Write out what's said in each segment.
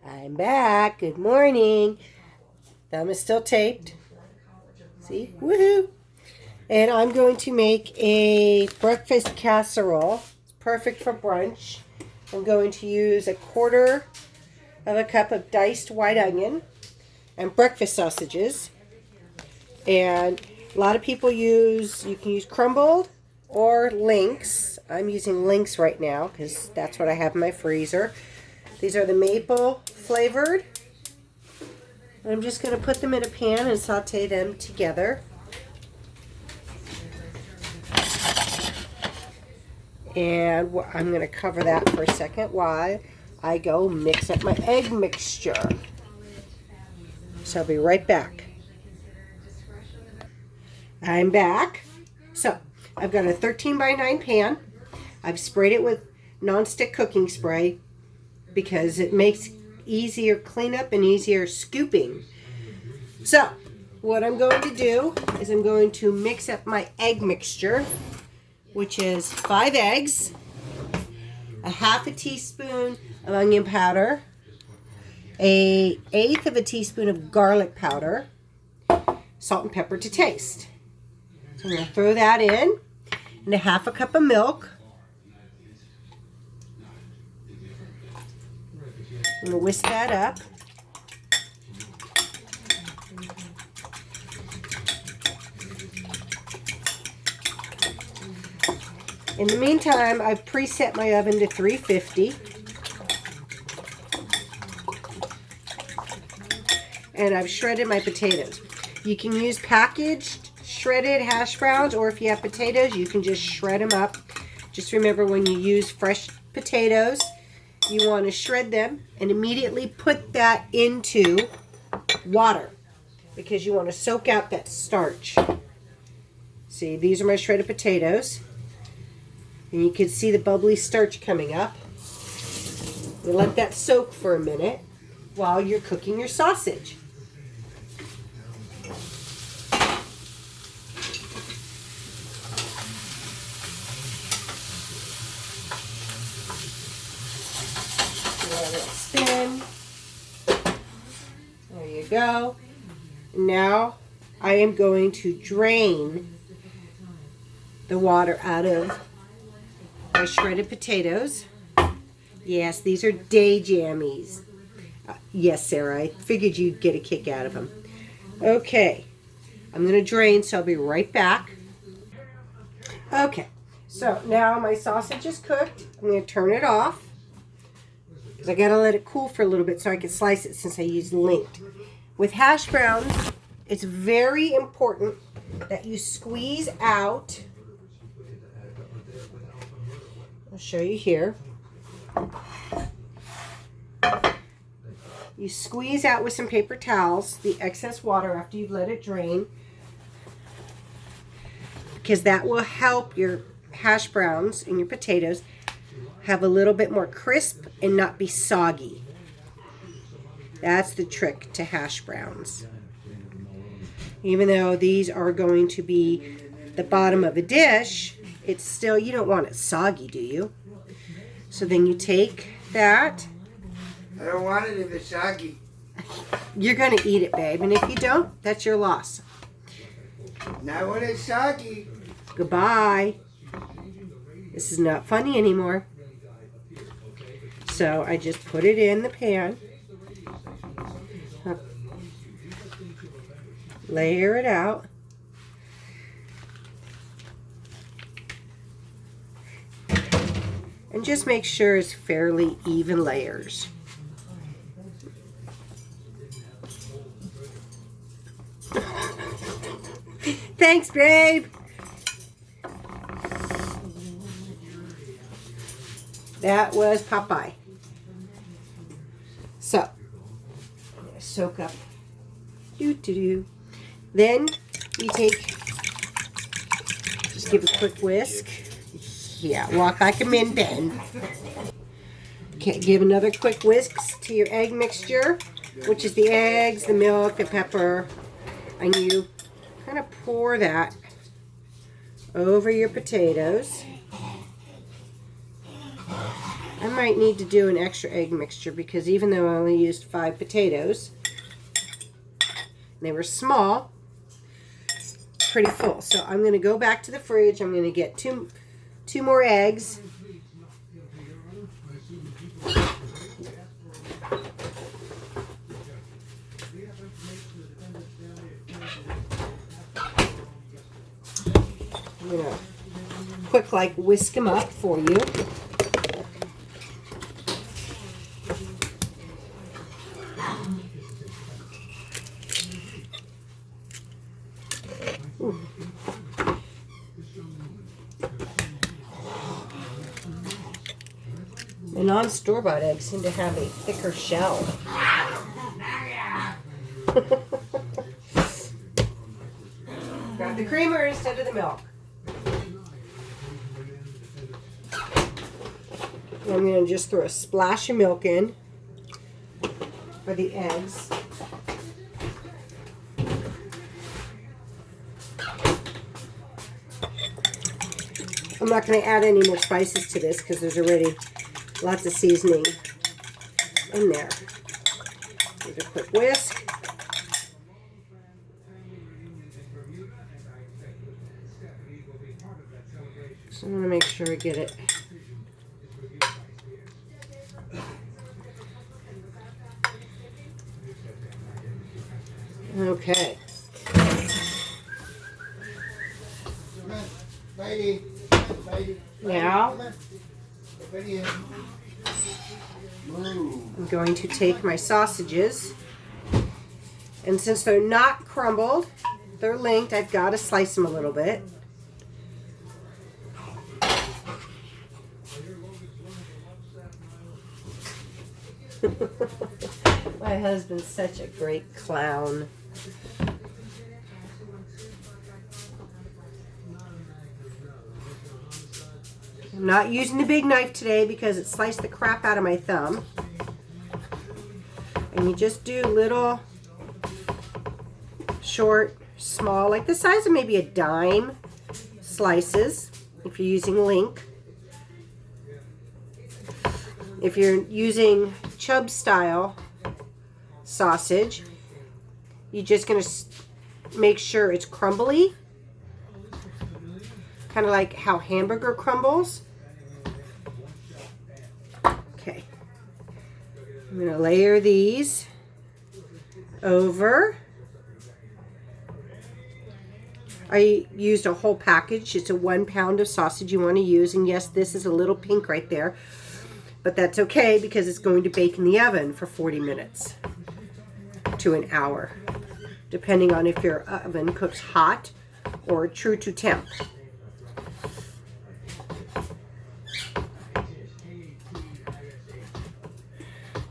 I'm back. Good morning. Thumb is still taped. See? Woohoo! And I'm going to make a breakfast casserole. It's perfect for brunch. I'm going to use 1/4 of a cup of diced white onion and breakfast sausages. And a lot of people you can use crumbled or links. I'm using links right now because that's what I have in my freezer. These are the maple flavored. I'm just going to put them in a pan and saute them together. And I'm going to cover that for a second while I go mix up my egg mixture. So I'll be right back. I'm back. So I've got a 13 by 9 pan. I've sprayed it with nonstick cooking spray because it makes easier cleanup and easier scooping. So what I'm going to do is I'm going to mix up my egg mixture, which is 5 eggs, a 1/2 teaspoon of onion powder, a 1/8 of a teaspoon of garlic powder, salt and pepper to taste. So I'm going to throw that in, and a 1/2 cup of milk. I'm going to whisk that up. In the meantime, I've preset my oven to 350. And I've shredded my potatoes. You can use packaged shredded hash browns, or if you have potatoes, you can just shred them up. Just remember, when you use fresh potatoes, you want to shred them and immediately put that into water because you want to soak out that starch. See, these are my shredded potatoes. And you can see the bubbly starch coming up. You let that soak for a minute while you're cooking your sausage. Let it spin. There you go. Now I am going to drain the water out of my shredded potatoes. Yes, these are day jammies. Yes, Sarah, I figured you'd get a kick out of them. Okay, I'm going to drain, so I'll be right back. Okay, so now my sausage is cooked. I'm going to turn it off because I got to let it cool for a little bit so I can slice it since I used linked. With hash browns, it's very important that you squeeze out. I'll show you here. You squeeze out with some paper towels the excess water after you've let it drain, because that will help your hash browns and your potatoes have a little bit more crisp and not be soggy. That's the trick to hash browns. Even though these are going to be the bottom of a dish, it's still, you don't want it soggy, do you? So then you take that. I don't want it if it's soggy. You're going to eat it, babe. And if you don't, that's your loss. Not when it's soggy. Goodbye. This is not funny anymore. So I just put it in the pan. Layer it out. And just make sure it's fairly even layers. Thanks, babe. That was Popeye. So, I'm going to soak up. Then you just give a quick whisk. Yeah, walk like a min Ben. Okay, give another quick whisk to your egg mixture, which is the eggs, the milk, the pepper, and you kind of pour that over your potatoes. I might need to do an extra egg mixture because even though I only used 5 potatoes, they were small, pretty full. So I'm going to go back to the fridge. I'm going to get two more eggs. I'm going to quick like whisk them up for you. Ooh. The non-store-bought eggs seem to have a thicker shell. Got the creamer instead of the milk. I'm going to just throw a splash of milk in for the eggs. I'm not going to add any more spices to this because there's already lots of seasoning in there. Give it a quick whisk. So I'm going to make sure I get it. Okay. Now, I'm going to take my sausages, and since they're not crumbled, they're linked, I've got to slice them a little bit. My husband's such a great clown. I'm not using the big knife today because it sliced the crap out of my thumb. And you just do little, short, small, like the size of maybe a dime slices if you're using link. If you're using Chubb style sausage, you're just going to make sure it's crumbly. Kind of like how hamburger crumbles. Okay. I'm going to layer these over. I used a whole package. It's a 1 pound of sausage you want to use. And yes, this is a little pink right there. But that's okay because it's going to bake in the oven for 40 minutes to an hour. Depending on if your oven cooks hot or true to temp.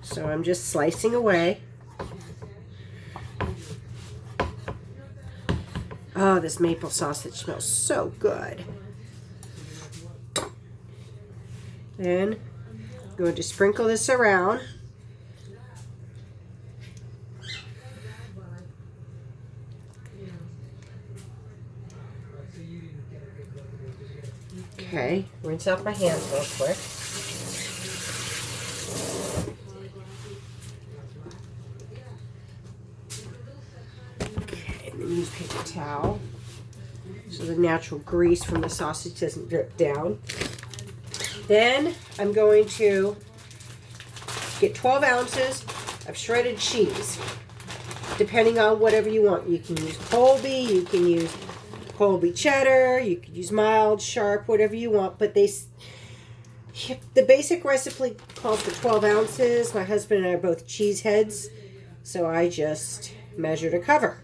So I'm just slicing away. Oh, this maple sausage smells so good. Then I'm going to sprinkle this around. Okay, rinse out my hands real quick. Okay, and then use paper towel so the natural grease from the sausage doesn't drip down. Then I'm going to get 12 ounces of shredded cheese, depending on whatever you want. You can use Colby, you can use Colby cheddar, you could use mild, sharp, whatever you want, but the basic recipe calls for 12 ounces. My husband and I are both cheese heads, so I just measured a cover.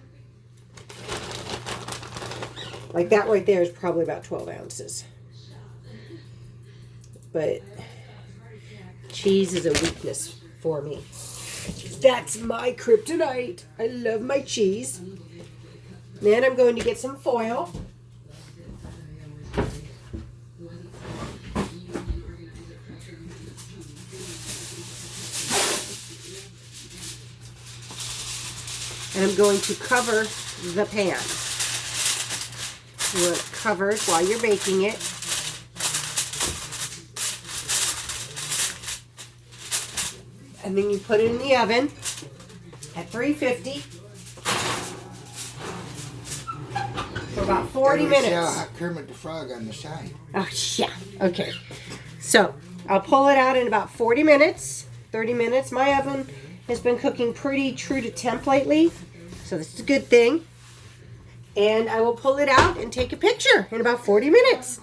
Like that right there is probably about 12 ounces. But cheese is a weakness for me. That's my kryptonite. I love my cheese. Then I'm going to get some foil. And I'm going to cover the pan. You want it covered while you're baking it. And then you put it in the oven at 350 for about 40 minutes. Kermit the Frog on the side. Oh, yeah. Okay. So, I'll pull it out in about 40 minutes, 30 minutes. My oven has been cooking pretty true to temp lately, so this is a good thing. And I will pull it out and take a picture in about 40 minutes.